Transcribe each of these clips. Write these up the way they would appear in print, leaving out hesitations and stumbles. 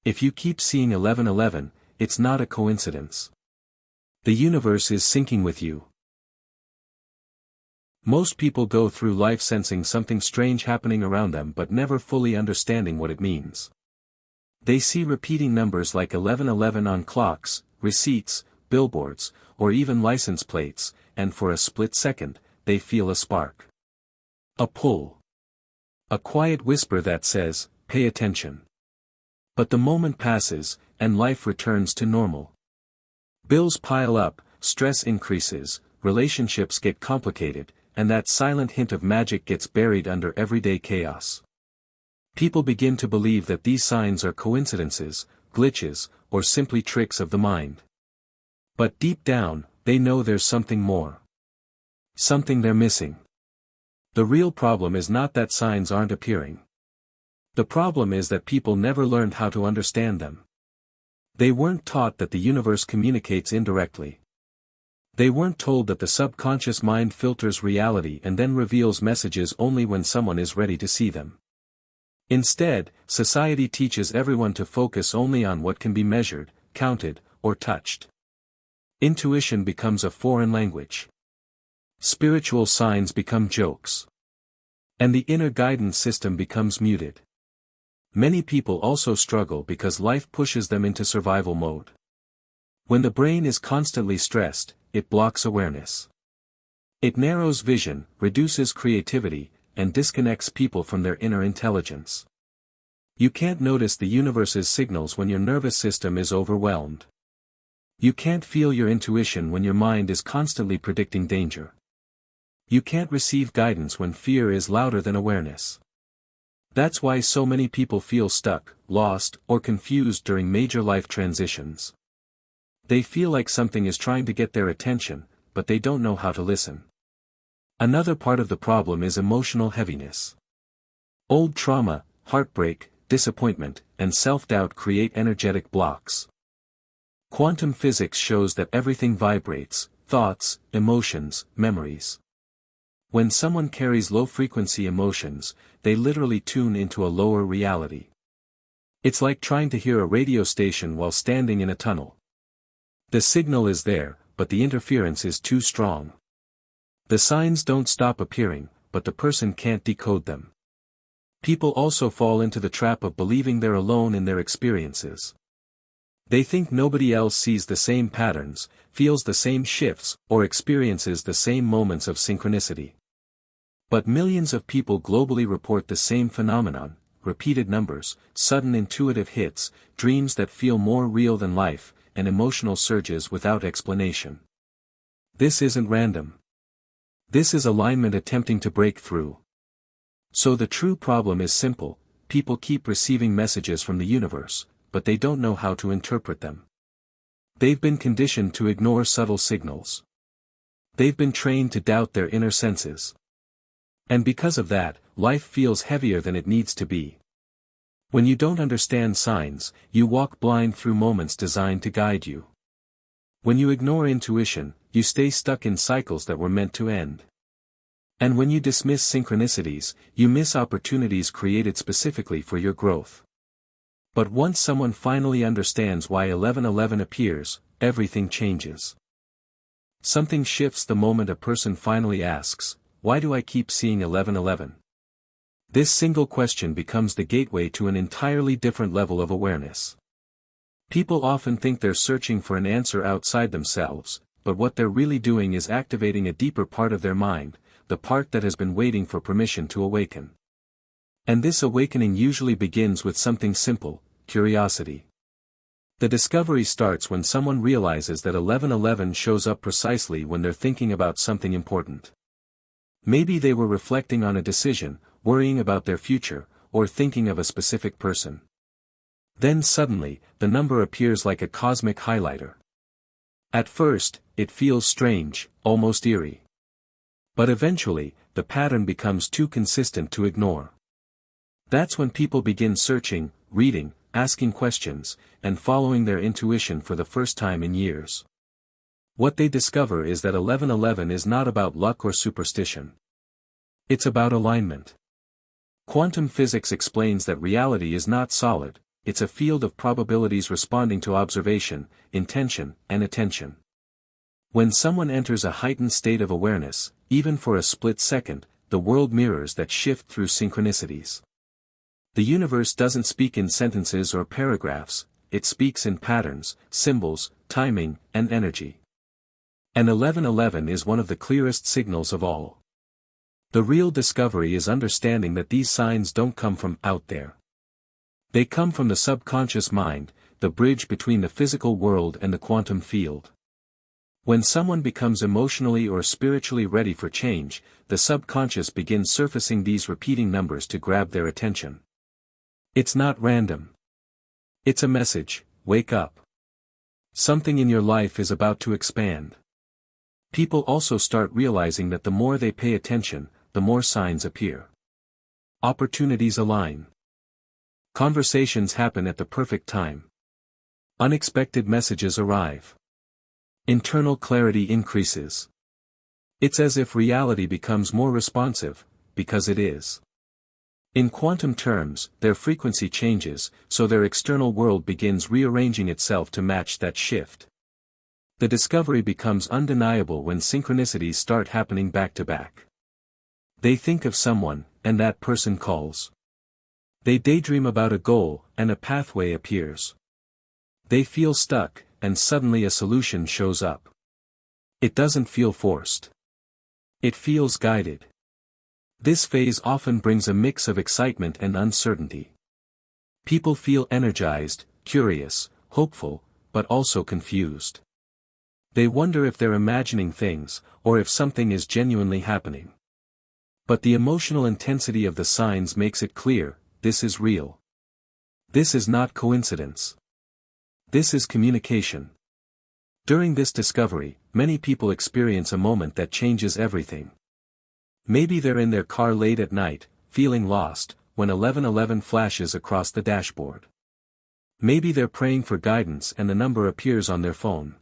If you keep seeing 1111, it's not a coincidence. The universe is syncing with you. Most people go through life sensing something strange happening around them but never fully understanding what it means. They see repeating numbers like 1111 on clocks, receipts, billboards, or even license plates, and for a split second, they feel a spark. A pull. A quiet whisper that says, "Pay attention." But the moment passes, and life returns to normal. Bills pile up, stress increases, relationships get complicated, and that silent hint of magic gets buried under everyday chaos. People begin to believe that these signs are coincidences, glitches, or simply tricks of the mind. But deep down, they know there's something more. Something they're missing. The real problem is not that signs aren't appearing. The problem is that people never learned how to understand them. They weren't taught that the universe communicates indirectly. They weren't told that the subconscious mind filters reality and then reveals messages only when someone is ready to see them. Instead, society teaches everyone to focus only on what can be measured, counted, or touched. Intuition becomes a foreign language. Spiritual signs become jokes. And the inner guidance system becomes muted. Many people also struggle because life pushes them into survival mode. When the brain is constantly stressed, it blocks awareness. It narrows vision, reduces creativity, and disconnects people from their inner intelligence. You can't notice the universe's signals when your nervous system is overwhelmed. You can't feel your intuition when your mind is constantly predicting danger. You can't receive guidance when fear is louder than awareness. That's why so many people feel stuck, lost, or confused during major life transitions. They feel like something is trying to get their attention, but they don't know how to listen. Another part of the problem is emotional heaviness. Old trauma, heartbreak, disappointment, and self-doubt create energetic blocks. Quantum physics shows that everything vibrates: thoughts, emotions, memories. When someone carries low-frequency emotions, they literally tune into a lower reality. It's like trying to hear a radio station while standing in a tunnel. The signal is there, but the interference is too strong. The signs don't stop appearing, but the person can't decode them. People also fall into the trap of believing they're alone in their experiences. They think nobody else sees the same patterns, feels the same shifts, or experiences the same moments of synchronicity. But millions of people globally report the same phenomenon: repeated numbers, sudden intuitive hits, dreams that feel more real than life, and emotional surges without explanation. This isn't random. This is alignment attempting to break through. So the true problem is simple: people keep receiving messages from the universe, but they don't know how to interpret them. They've been conditioned to ignore subtle signals. They've been trained to doubt their inner senses. And because of that, life feels heavier than it needs to be. When you don't understand signs, you walk blind through moments designed to guide you. When you ignore intuition, you stay stuck in cycles that were meant to end. And when you dismiss synchronicities, you miss opportunities created specifically for your growth. But once someone finally understands why 1111 appears, everything changes. Something shifts the moment a person finally asks, "Why do I keep seeing 1111?" This single question becomes the gateway to an entirely different level of awareness. People often think they're searching for an answer outside themselves, but what they're really doing is activating a deeper part of their mind, the part that has been waiting for permission to awaken. And this awakening usually begins with something simple: curiosity. The discovery starts when someone realizes that 1111 shows up precisely when they're thinking about something important. Maybe they were reflecting on a decision, worrying about their future, or thinking of a specific person. Then suddenly, the number appears like a cosmic highlighter. At first, it feels strange, almost eerie. But eventually, the pattern becomes too consistent to ignore. That's when people begin searching, reading, asking questions, and following their intuition for the first time in years. What they discover is that 1111 is not about luck or superstition. It's about alignment. Quantum physics explains that reality is not solid, it's a field of probabilities responding to observation, intention, and attention. When someone enters a heightened state of awareness, even for a split second, the world mirrors that shift through synchronicities. The universe doesn't speak in sentences or paragraphs, it speaks in patterns, symbols, timing, and energy. And 1111 is one of the clearest signals of all. The real discovery is understanding that these signs don't come from out there. They come from the subconscious mind, the bridge between the physical world and the quantum field. When someone becomes emotionally or spiritually ready for change, the subconscious begins surfacing these repeating numbers to grab their attention. It's not random. It's a message: wake up. Something in your life is about to expand. People also start realizing that the more they pay attention, the more signs appear. Opportunities align. Conversations happen at the perfect time. Unexpected messages arrive. Internal clarity increases. It's as if reality becomes more responsive, because it is. In quantum terms, their frequency changes, so their external world begins rearranging itself to match that shift. The discovery becomes undeniable when synchronicities start happening back to back. They think of someone, and that person calls. They daydream about a goal, and a pathway appears. They feel stuck, and suddenly a solution shows up. It doesn't feel forced. It feels guided. This phase often brings a mix of excitement and uncertainty. People feel energized, curious, hopeful, but also confused. They wonder if they're imagining things, or if something is genuinely happening. But the emotional intensity of the signs makes it clear: this is real. This is not coincidence. This is communication. During this discovery, many people experience a moment that changes everything. Maybe they're in their car late at night, feeling lost, when 1111 flashes across the dashboard. Maybe they're praying for guidance and the number appears on their phone.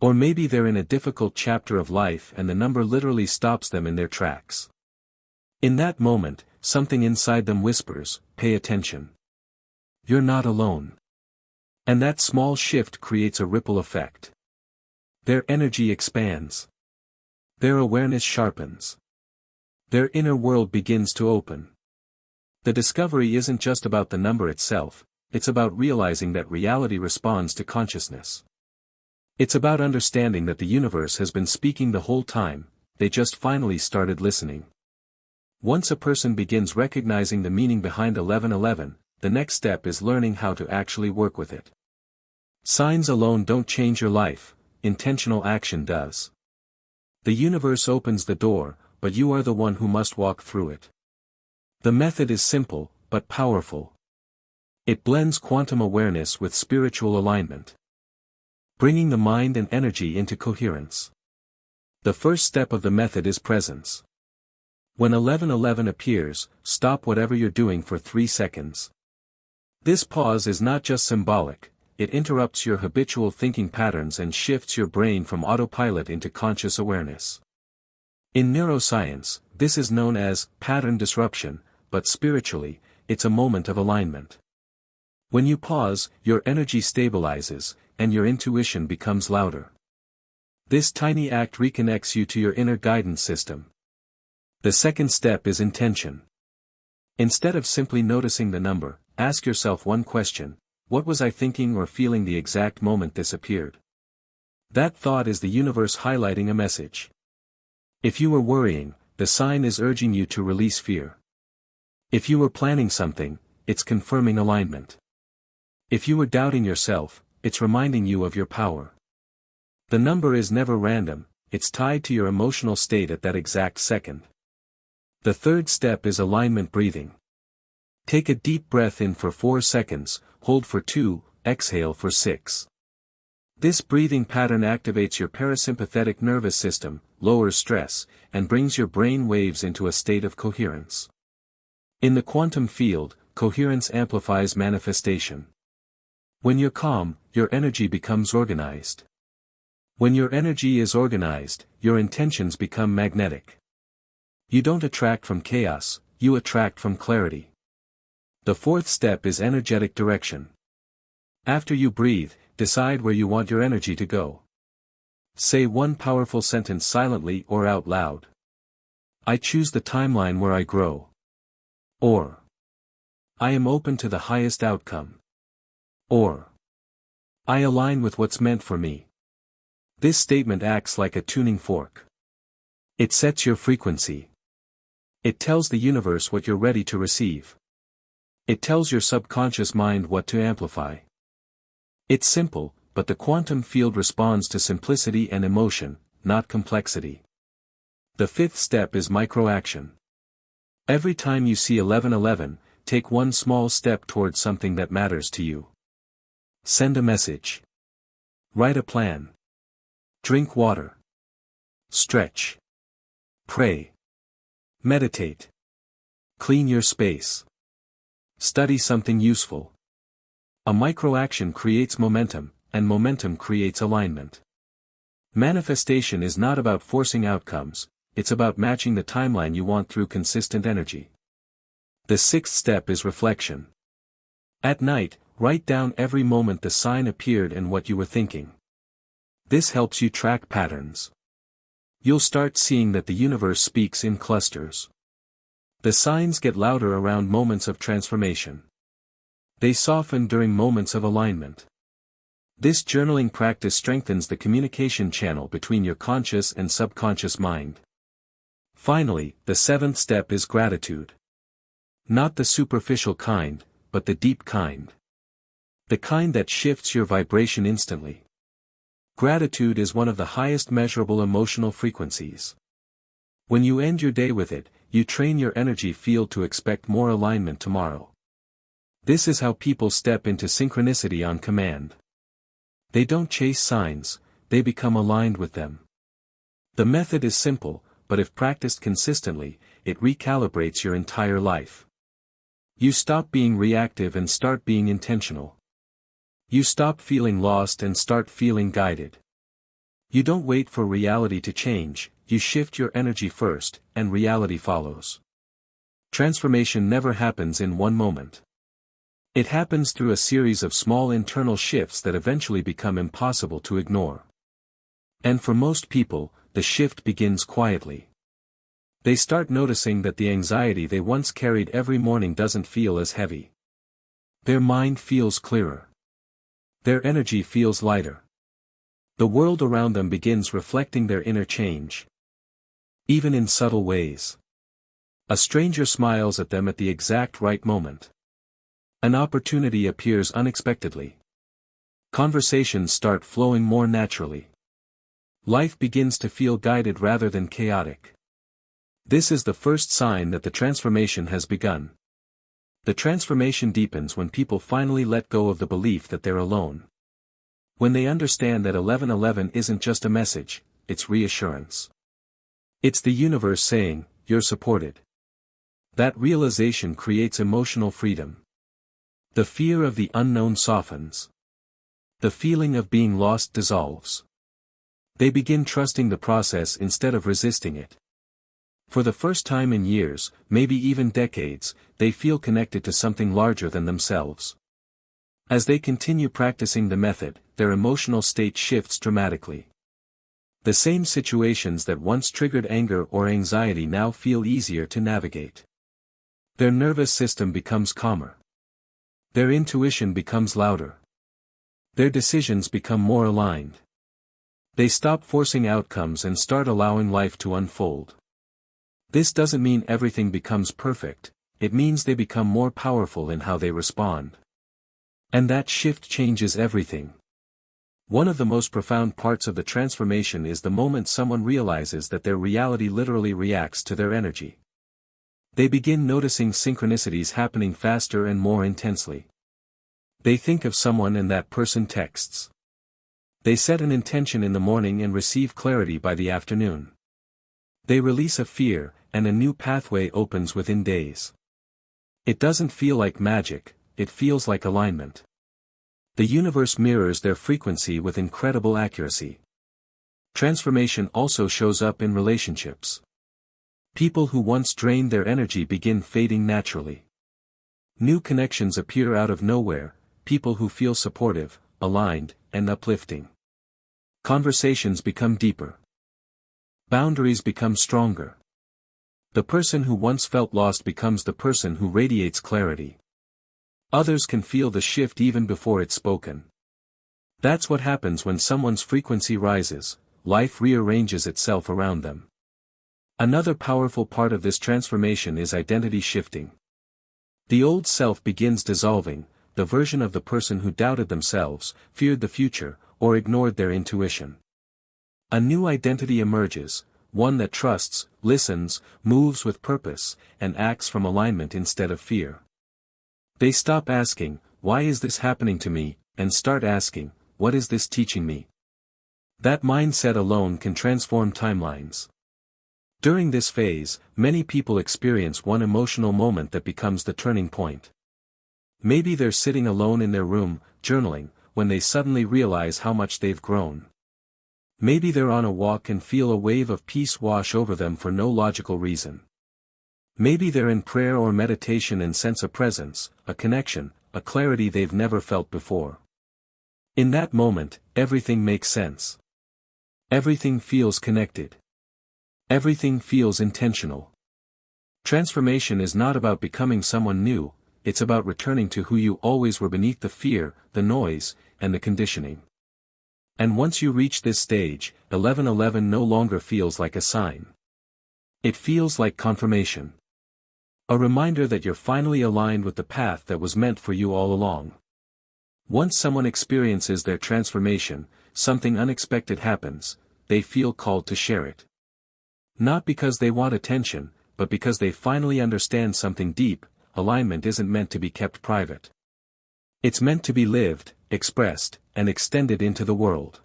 Or maybe they're in a difficult chapter of life and the number literally stops them in their tracks. In that moment, something inside them whispers, "Pay attention. You're not alone." And that small shift creates a ripple effect. Their energy expands. Their awareness sharpens. Their inner world begins to open. The discovery isn't just about the number itself, it's about realizing that reality responds to consciousness. It's about understanding that the universe has been speaking the whole time, they just finally started listening. Once a person begins recognizing the meaning behind 1111, the next step is learning how to actually work with it. Signs alone don't change your life, intentional action does. The universe opens the door, but you are the one who must walk through it. The method is simple, but powerful. It blends quantum awareness with spiritual alignment, bringing the mind and energy into coherence. The first step of the method is presence. When 1111 appears, stop whatever you're doing for 3 seconds. This pause is not just symbolic, it interrupts your habitual thinking patterns and shifts your brain from autopilot into conscious awareness. In neuroscience, this is known as pattern disruption, but spiritually, it's a moment of alignment. When you pause, your energy stabilizes, and your intuition becomes louder. This tiny act reconnects you to your inner guidance system. The second step is intention. Instead of simply noticing the number, ask yourself one question: what was I thinking or feeling the exact moment this appeared? That thought is the universe highlighting a message. If you were worrying, the sign is urging you to release fear. If you were planning something, it's confirming alignment. If you were doubting yourself, it's reminding you of your power. The number is never random, it's tied to your emotional state at that exact second. The third step is alignment breathing. Take a deep breath in for 4 seconds, hold for 2, exhale for 6. This breathing pattern activates your parasympathetic nervous system, lowers stress, and brings your brain waves into a state of coherence. In the quantum field, coherence amplifies manifestation. When you're calm, your energy becomes organized. When your energy is organized, your intentions become magnetic. You don't attract from chaos, you attract from clarity. The fourth step is energetic direction. After you breathe, decide where you want your energy to go. Say one powerful sentence silently or out loud. I choose the timeline where I grow. Or, I am open to the highest outcome. Or, I align with what's meant for me. This statement acts like a tuning fork. It sets your frequency. It tells the universe what you're ready to receive. It tells your subconscious mind what to amplify. It's simple, but the quantum field responds to simplicity and emotion, not complexity. The fifth step is micro-action. Every time you see 1111, take one small step towards something that matters to you. Send a message. Write a plan. Drink water. Stretch. Pray. Meditate. Clean your space. Study something useful. A micro-action creates momentum, and momentum creates alignment. Manifestation is not about forcing outcomes, it's about matching the timeline you want through consistent energy. The sixth step is reflection. At night, write down every moment the sign appeared and what you were thinking. This helps you track patterns. You'll start seeing that the universe speaks in clusters. The signs get louder around moments of transformation. They soften during moments of alignment. This journaling practice strengthens the communication channel between your conscious and subconscious mind. Finally, the seventh step is gratitude. Not the superficial kind, but the deep kind. The kind that shifts your vibration instantly. Gratitude is one of the highest measurable emotional frequencies. When you end your day with it, you train your energy field to expect more alignment tomorrow. This is how people step into synchronicity on command. They don't chase signs, they become aligned with them. The method is simple, but if practiced consistently, it recalibrates your entire life. You stop being reactive and start being intentional. You stop feeling lost and start feeling guided. You don't wait for reality to change, you shift your energy first, and reality follows. Transformation never happens in one moment. It happens through a series of small internal shifts that eventually become impossible to ignore. And for most people, the shift begins quietly. They start noticing that the anxiety they once carried every morning doesn't feel as heavy. Their mind feels clearer. Their energy feels lighter. The world around them begins reflecting their inner change. Even in subtle ways. A stranger smiles at them at the exact right moment. An opportunity appears unexpectedly. Conversations start flowing more naturally. Life begins to feel guided rather than chaotic. This is the first sign that the transformation has begun. The transformation deepens when people finally let go of the belief that they're alone. When they understand that 1111 isn't just a message, it's reassurance. It's the universe saying, you're supported. That realization creates emotional freedom. The fear of the unknown softens. The feeling of being lost dissolves. They begin trusting the process instead of resisting it. For the first time in years, maybe even decades, they feel connected to something larger than themselves. As they continue practicing the method, their emotional state shifts dramatically. The same situations that once triggered anger or anxiety now feel easier to navigate. Their nervous system becomes calmer. Their intuition becomes louder. Their decisions become more aligned. They stop forcing outcomes and start allowing life to unfold. This doesn't mean everything becomes perfect, it means they become more powerful in how they respond. And that shift changes everything. One of the most profound parts of the transformation is the moment someone realizes that their reality literally reacts to their energy. They begin noticing synchronicities happening faster and more intensely. They think of someone and that person texts. They set an intention in the morning and receive clarity by the afternoon. They release a fear, and a new pathway opens within days. It doesn't feel like magic, it feels like alignment. The universe mirrors their frequency with incredible accuracy. Transformation also shows up in relationships. People who once drained their energy begin fading naturally. New connections appear out of nowhere, people who feel supportive, aligned, and uplifting. Conversations become deeper. Boundaries become stronger. The person who once felt lost becomes the person who radiates clarity. Others can feel the shift even before it's spoken. That's what happens when someone's frequency rises, life rearranges itself around them. Another powerful part of this transformation is identity shifting. The old self begins dissolving, the version of the person who doubted themselves, feared the future, or ignored their intuition. A new identity emerges, one that trusts, listens, moves with purpose, and acts from alignment instead of fear. They stop asking, "Why is this happening to me?" and start asking, "What is this teaching me?" That mindset alone can transform timelines. During this phase, many people experience one emotional moment that becomes the turning point. Maybe they're sitting alone in their room, journaling, when they suddenly realize how much they've grown. Maybe they're on a walk and feel a wave of peace wash over them for no logical reason. Maybe they're in prayer or meditation and sense a presence, a connection, a clarity they've never felt before. In that moment, everything makes sense. Everything feels connected. Everything feels intentional. Transformation is not about becoming someone new, it's about returning to who you always were beneath the fear, the noise, and the conditioning. And once you reach this stage, 1111 no longer feels like a sign. It feels like confirmation. A reminder that you're finally aligned with the path that was meant for you all along. Once someone experiences their transformation, something unexpected happens, they feel called to share it. Not because they want attention, but because they finally understand something deep. Alignment isn't meant to be kept private. It's meant to be lived, expressed, and extended into the world.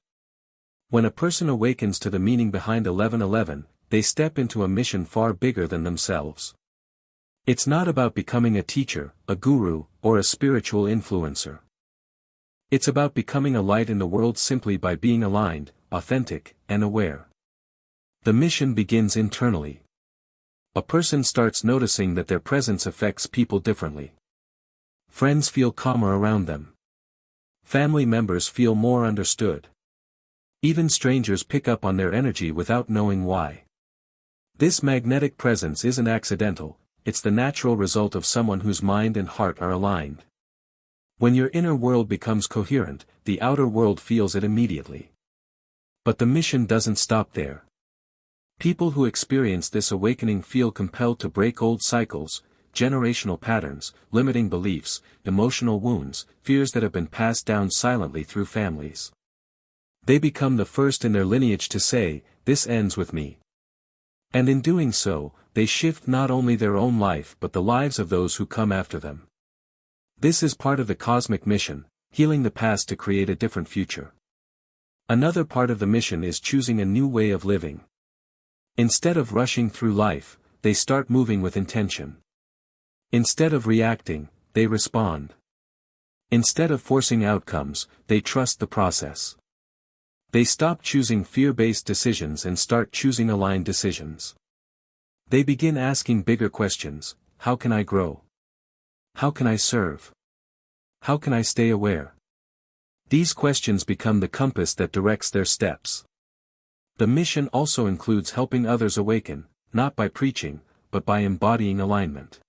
When a person awakens to the meaning behind 1111, they step into a mission far bigger than themselves. It's not about becoming a teacher, a guru, or a spiritual influencer. It's about becoming a light in the world simply by being aligned, authentic, and aware. The mission begins internally. A person starts noticing that their presence affects people differently. Friends feel calmer around them. Family members feel more understood. Even strangers pick up on their energy without knowing why. This magnetic presence isn't accidental, it's the natural result of someone whose mind and heart are aligned. When your inner world becomes coherent, the outer world feels it immediately. But the mission doesn't stop there. People who experience this awakening feel compelled to break old cycles, generational patterns, limiting beliefs, emotional wounds, fears that have been passed down silently through families. They become the first in their lineage to say, "This ends with me." And in doing so, they shift not only their own life but the lives of those who come after them. This is part of the cosmic mission, healing the past to create a different future. Another part of the mission is choosing a new way of living. Instead of rushing through life, they start moving with intention. Instead of reacting, they respond. Instead of forcing outcomes, they trust the process. They stop choosing fear-based decisions and start choosing aligned decisions. They begin asking bigger questions: how can I grow? How can I serve? How can I stay aware? These questions become the compass that directs their steps. The mission also includes helping others awaken, not by preaching, but by embodying alignment.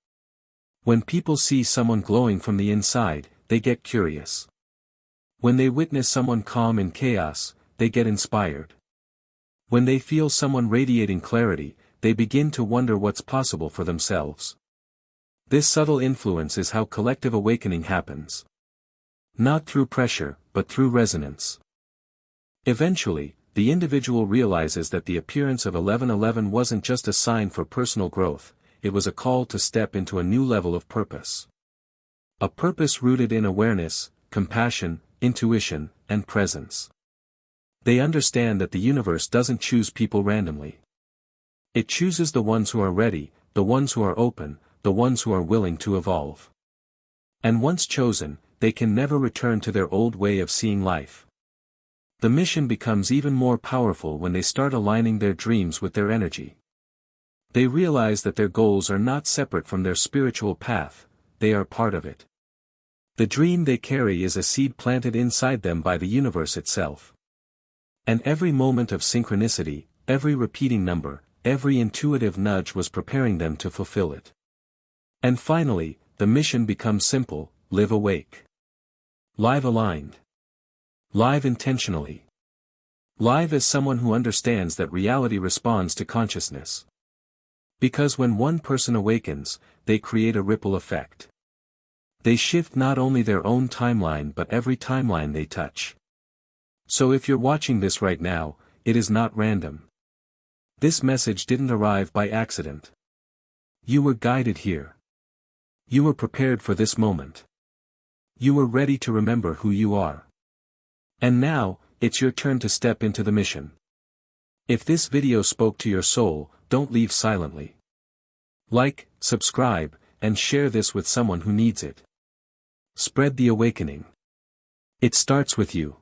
When people see someone glowing from the inside, they get curious. When they witness someone calm in chaos, they get inspired. When they feel someone radiating clarity, they begin to wonder what's possible for themselves. This subtle influence is how collective awakening happens. Not through pressure, but through resonance. Eventually, the individual realizes that the appearance of 1111 wasn't just a sign for personal growth, it was a call to step into a new level of purpose. A purpose rooted in awareness, compassion, intuition, and presence. They understand that the universe doesn't choose people randomly. It chooses the ones who are ready, the ones who are open, the ones who are willing to evolve. And once chosen, they can never return to their old way of seeing life. The mission becomes even more powerful when they start aligning their dreams with their energy. They realize that their goals are not separate from their spiritual path, they are part of it. The dream they carry is a seed planted inside them by the universe itself. And every moment of synchronicity, every repeating number, every intuitive nudge was preparing them to fulfill it. And finally, the mission becomes simple: live awake. Live aligned. Live intentionally. Live as someone who understands that reality responds to consciousness. Because when one person awakens, they create a ripple effect. They shift not only their own timeline but every timeline they touch. So if you're watching this right now, it is not random. This message didn't arrive by accident. You were guided here. You were prepared for this moment. You were ready to remember who you are. And now, it's your turn to step into the mission. If this video spoke to your soul, don't leave silently. Like, subscribe, and share this with someone who needs it. Spread the awakening. It starts with you.